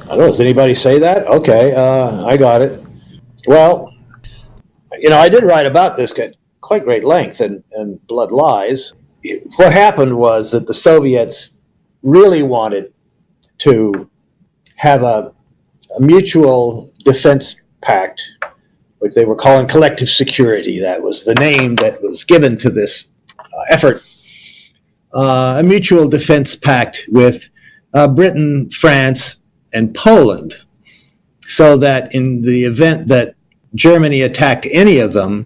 I don't know, does anybody say that? Okay, I got it. Well, I did write about this at quite great length and Blood Lies. What happened was that the Soviets really wanted to have a mutual defense pact, which they were calling collective security. That was the name that was given to this effort. A mutual defense pact with Britain, France, and Poland, so that in the event that Germany attacked any of them,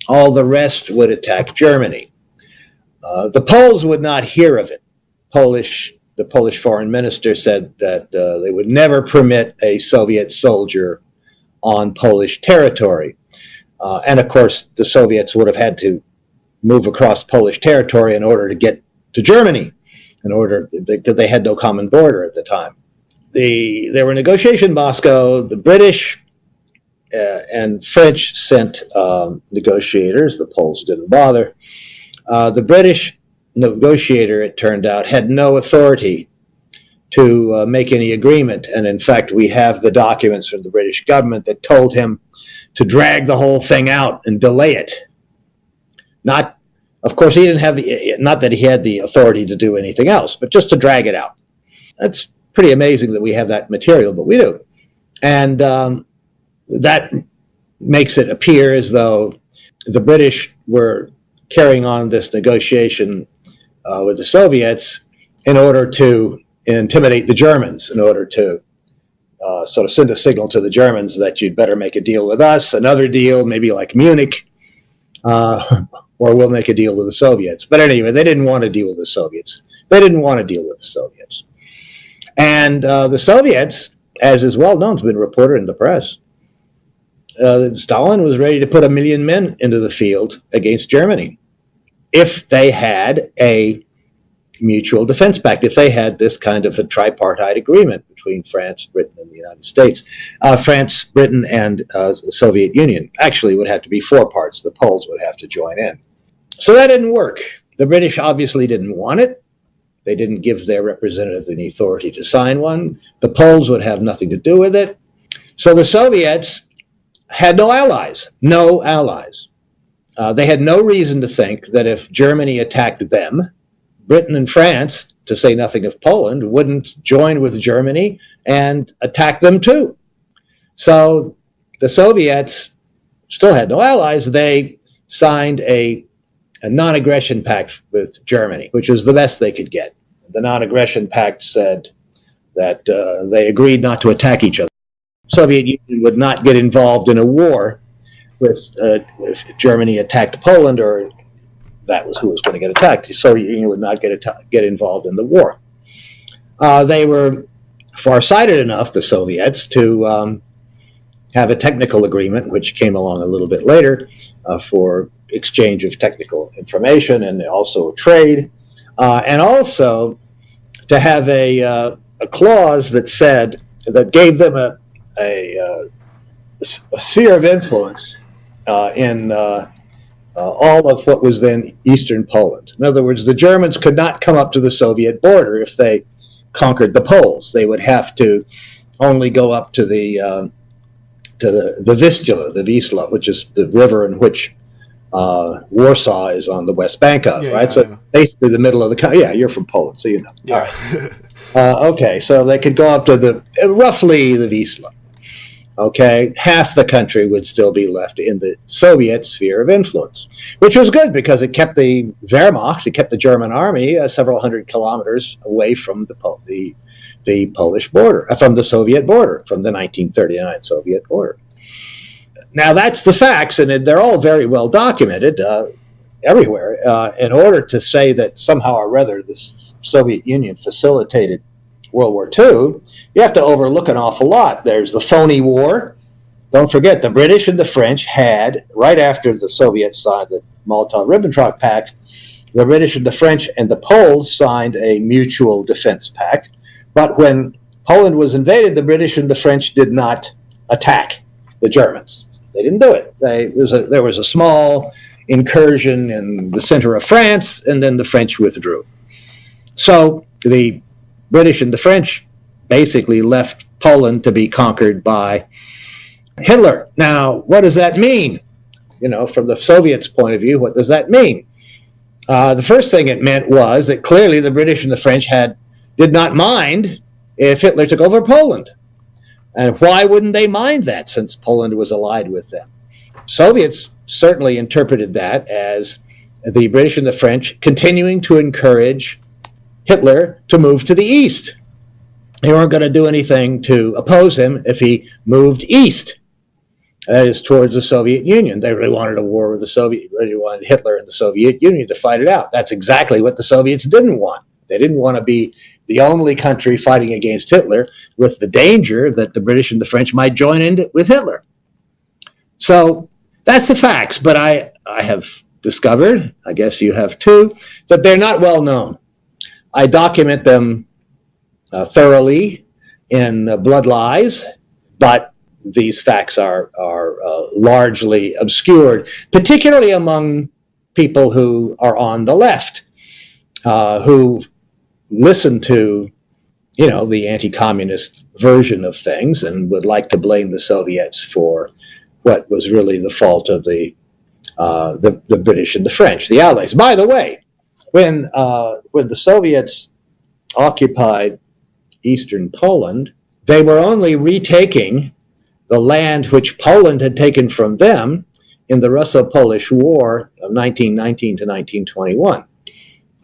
all the rest would attack Germany. The Poles would not hear of it. The Polish foreign minister said that they would never permit a Soviet soldier on Polish territory. And of course, the Soviets would have had to move across Polish territory in order to get to Germany, because they had no common border at the time. There were negotiations in Moscow. The British and French sent negotiators. The Poles didn't bother. The British negotiator, it turned out, had no authority to make any agreement. And in fact, we have the documents from the British government that told him to drag the whole thing out and delay it. Of course, he didn't have not that he had the authority to do anything else, but just to drag it out. That's pretty amazing that we have that material, but we do. And that makes it appear as though the British were carrying on this negotiation with the Soviets in order to intimidate the Germans, in order to sort of send a signal to the Germans that you'd better make a deal with us, another deal, maybe like Munich, or we'll make a deal with the Soviets. But anyway, they didn't want to deal with the Soviets. And the Soviets, as is well known, has been reported in the press, Stalin was ready to put 1 million men into the field against Germany if they had a mutual defense pact, if they had this kind of a tripartite agreement between France, Britain, and the United States. France, Britain, and the Soviet Union. Actually, it would have to be 4 parts. The Poles would have to join in. So that didn't work. The British obviously didn't want it. They didn't give their representative any authority to sign one. The Poles would have nothing to do with it. So the Soviets had no allies. They had no reason to think that if Germany attacked them, Britain and France, to say nothing of Poland, wouldn't join with Germany and attack them too. So the Soviets still had no allies. They signed a non-aggression pact with Germany, which was the best they could get. The non-aggression pact said that they agreed not to attack each other. The Soviet Union would not get involved in a war if Germany attacked Poland, or that was who was going to get attacked. The Soviet Union would not get involved in the war. They were far-sighted enough, the Soviets, to have a technical agreement, which came along a little bit later, for exchange of technical information and also trade, and also to have a clause that gave them a sphere of influence in all of what was then Eastern Poland. In other words, the Germans could not come up to the Soviet border if they conquered the Poles. They would have to only go up to the Vistula, which is the river in which Warsaw is on the west bank of, right? So basically the middle of the country. Yeah, you're from Poland, so you know. Yeah. All right. Okay, so they could go up to roughly the Vistula. Okay, half the country would still be left in the Soviet sphere of influence, which was good because it kept the Wehrmacht, it kept the German army several hundred kilometers away from the Polish border, from the Soviet border, from the 1939 Soviet border. Now that's the facts, and they're all very well documented everywhere. In order to say that somehow or other the Soviet Union facilitated World War II, you have to overlook an awful lot. There's the phony war. Don't forget, the British and the French had, right after the Soviets signed the Molotov-Ribbentrop Pact, the British and the French and the Poles signed a mutual defense pact. But when Poland was invaded, the British and the French did not attack the Germans. They didn't do it. There was a small incursion in the center of France, and then the French withdrew. So the British and the French basically left Poland to be conquered by Hitler. Now, what does that mean? From the Soviets' point of view, what does that mean? The first thing it meant was that clearly the British and the French did not mind if Hitler took over Poland. And why wouldn't they mind that, since Poland was allied with them? Soviets certainly interpreted that as the British and the French continuing to encourage Hitler to move to the east. They weren't going to do anything to oppose him if he moved east. That is, towards the Soviet Union. They really wanted a war with really wanted Hitler and the Soviet Union to fight it out. That's exactly what the Soviets didn't want. They didn't want to be the only country fighting against Hitler, with the danger that the British and the French might join in with Hitler. So that's the facts, but I have discovered, I guess you have too, that they're not well known. I document them thoroughly in Blood Lies, but these facts are largely obscured, particularly among people who are on the left, who listen to, the anti-communist version of things and would like to blame the Soviets for what was really the fault of the British and the French, the Allies. By the way, when the Soviets occupied eastern Poland, they were only retaking the land which Poland had taken from them in the Russo-Polish War of 1919 to 1921.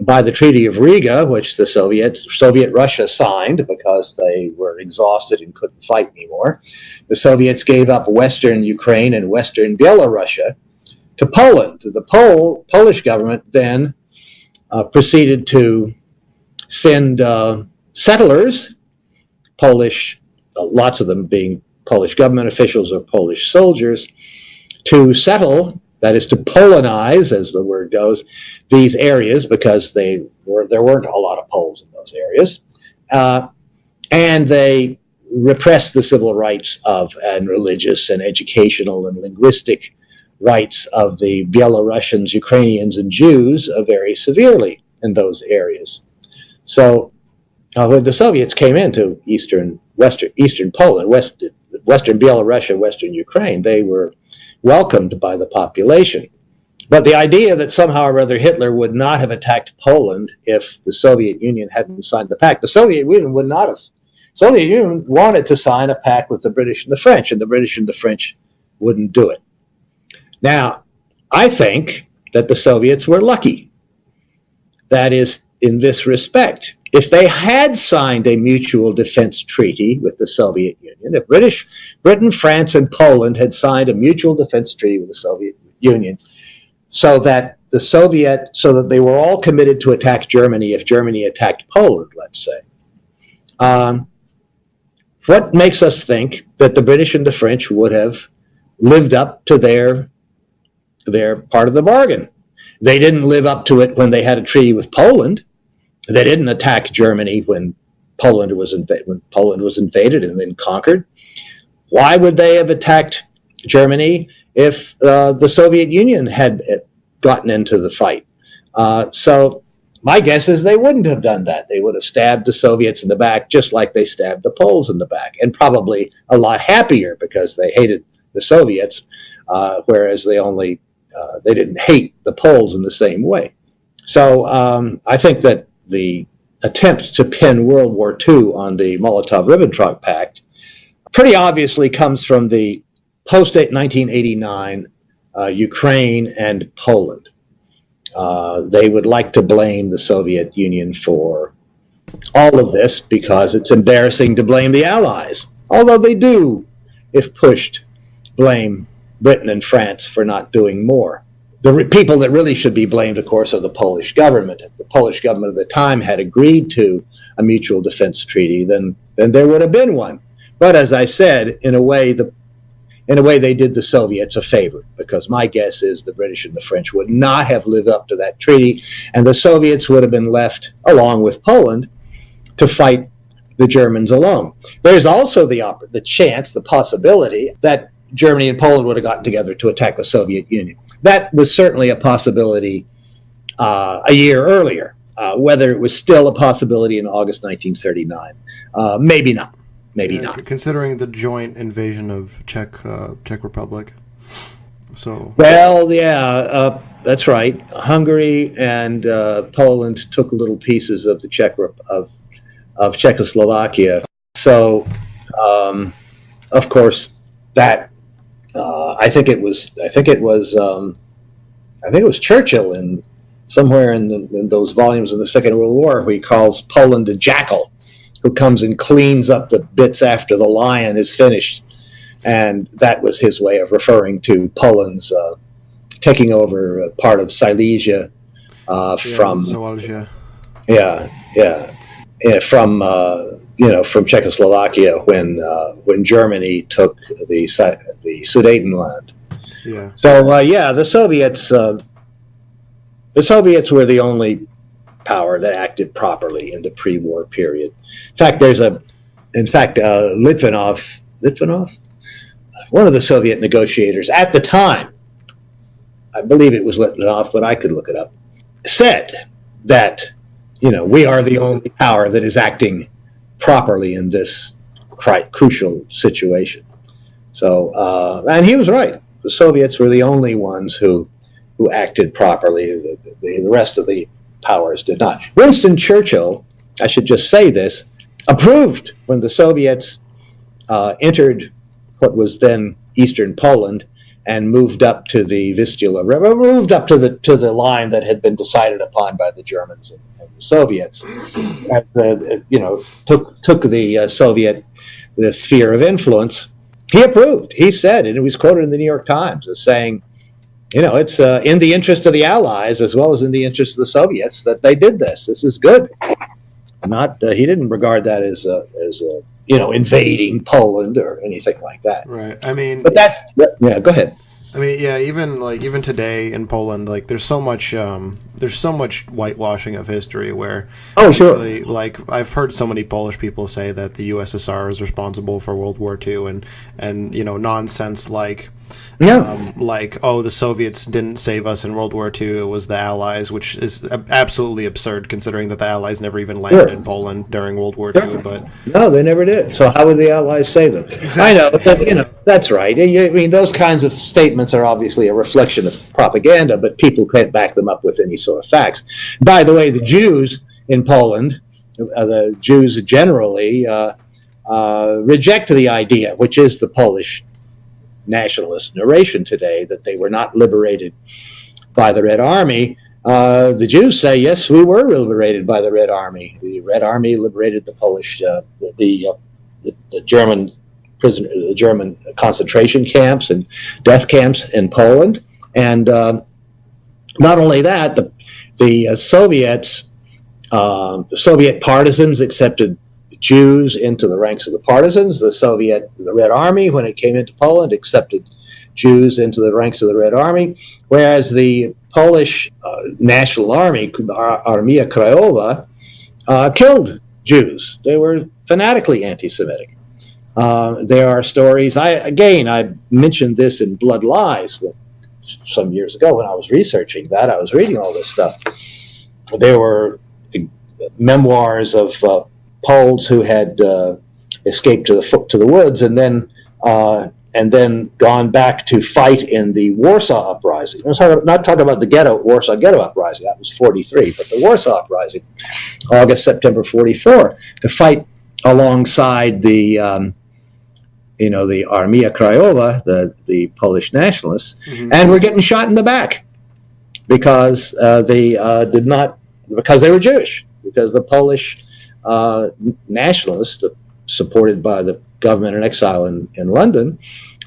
By the Treaty of Riga, which the Soviet Russia signed because they were exhausted and couldn't fight anymore, the Soviets gave up western Ukraine and western Belarusia to Poland. The Polish government then proceeded to send settlers, Polish, lots of them being Polish government officials or Polish soldiers, to settle, that is to Polonize, as the word goes, these areas, because there weren't a lot of Poles in those areas. And they repressed the civil rights and religious and educational and linguistic rights of the Belarusians, Ukrainians, and Jews very severely in those areas. So when the Soviets came into eastern Poland, western Belarusia, western Ukraine, they were welcomed by the population. But the idea that somehow or other Hitler would not have attacked Poland if the Soviet Union hadn't signed the pact, the Soviet Union would not have. Soviet Union wanted to sign a pact with the British and the French, and the British and the French wouldn't do it. Now, I think that the Soviets were lucky. That is, in this respect. If they had signed a mutual defense treaty with the Soviet Union, if Britain, France, and Poland had signed a mutual defense treaty with the Soviet Union, so that they were all committed to attack Germany if Germany attacked Poland, let's say, what makes us think that the British and the French would have lived up to their part of the bargain? They didn't live up to it when they had a treaty with Poland. They didn't attack Germany when Poland was invaded and then conquered. Why would they have attacked Germany if the Soviet Union had gotten into the fight? So my guess is they wouldn't have done that. They would have stabbed the Soviets in the back just like they stabbed the Poles in the back, and probably a lot happier because they hated the Soviets, whereas they didn't hate the Poles in the same way. So I think that the attempt to pin World War II on the Molotov-Ribbentrop Pact pretty obviously comes from the post-1989 Ukraine and Poland. They would like to blame the Soviet Union for all of this because it's embarrassing to blame the Allies, although they do, if pushed, blame Britain and France for not doing more. The people that really should be blamed, of course, are the Polish government. If the Polish government at the time had agreed to a mutual defense treaty, then there would have been one. But as I said, in a way, they did the Soviets a favor, because my guess is the British and the French would not have lived up to that treaty, and the Soviets would have been left, along with Poland, to fight the Germans alone. There's also the chance, the possibility, that Germany and Poland would have gotten together to attack the Soviet Union. That was certainly a possibility a year earlier. Whether it was still a possibility in August 1939, Maybe not. Maybe not. Considering the joint invasion of Czech Republic. So. Well, yeah, that's right. Hungary and Poland took little pieces of the of Czechoslovakia. So, of course, that I think it was Churchill in somewhere in those volumes of the Second World War, where he calls Poland the jackal, who comes and cleans up the bits after the lion is finished. And that was his way of referring to Poland's taking over part of Silesia from Silesia. From Czechoslovakia when Germany took the Sudetenland. Yeah. So the Soviets were the only power that acted properly in the pre-war period. In fact, Litvinov, one of the Soviet negotiators at the time, I believe it was Litvinov, but I could look it up, said that, we are the only power that is acting properly in this crucial situation. So, and he was right. The Soviets were the only ones who acted properly. The rest of the powers did not. Winston Churchill, I should just say this, approved when the Soviets entered what was then Eastern Poland and moved up to the Vistula River, moved up to the line that had been decided upon by the Germans and the Soviets. As took the sphere of influence. He approved. He said, and it was quoted in the New York Times as saying, it's in the interest of the Allies as well as in the interest of the Soviets that they did this. This is good. He didn't regard that as invading Poland or anything like that. Right. I mean, but go ahead. I mean, yeah, even today in Poland, there's so much whitewashing of history where, sure. I've heard so many Polish people say that the USSR is responsible for World War II and nonsense like the Soviets didn't save us in World War II, it was the Allies, which is absolutely absurd considering that the Allies never even landed in Poland during World War II. But no, they never did. So how would the Allies save them? Exactly. I know, but, that's right. I mean, those kinds of statements are obviously a reflection of propaganda, but people can't back them up with any sort of facts. By the way, the Jews in Poland, the Jews generally reject the idea, which is the Polish nationalist narration today, that they were not liberated by the Red Army. The Jews say, yes, we were liberated by the Red Army. The Red Army liberated the Polish, the German prisoner, the German concentration camps and death camps in Poland. And not only that, the Soviets, the Soviet partisans accepted Jews into the ranks of the partisans. The Red Army, when it came into Poland, accepted Jews into the ranks of the Red Army, whereas the Polish National Army, Armia Krajowa, killed Jews. They were fanatically anti-Semitic. There are stories. I mentioned this in Blood Lies some years ago when I was researching that. I was reading all this stuff. There were memoirs of Poles who had escaped to the woods and then gone back to fight in the Warsaw Uprising. I'm not talking about the Warsaw Ghetto Uprising. That was 43, but the Warsaw Uprising, September 44, to fight alongside the Armia Krajowa, the Polish nationalists, and were getting shot in the back because they were Jewish, because the Polish nationalists, supported by the government in exile in London,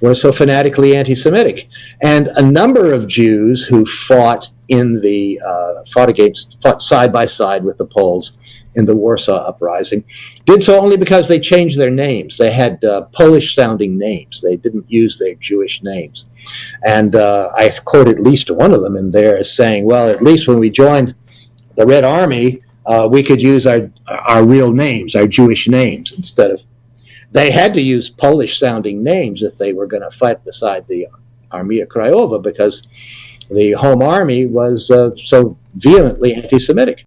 were so fanatically anti-Semitic. And a number of Jews who fought side by side with the Poles in the Warsaw Uprising did so only because they changed their names. They had Polish-sounding names. They didn't use their Jewish names. And I quote at least one of them in there as saying, well, at least when we joined the Red Army, we could use our real names, our Jewish names, instead of... They had to use Polish-sounding names if they were going to fight beside the Armia Krajowa, because the Home Army was so vehemently anti-Semitic.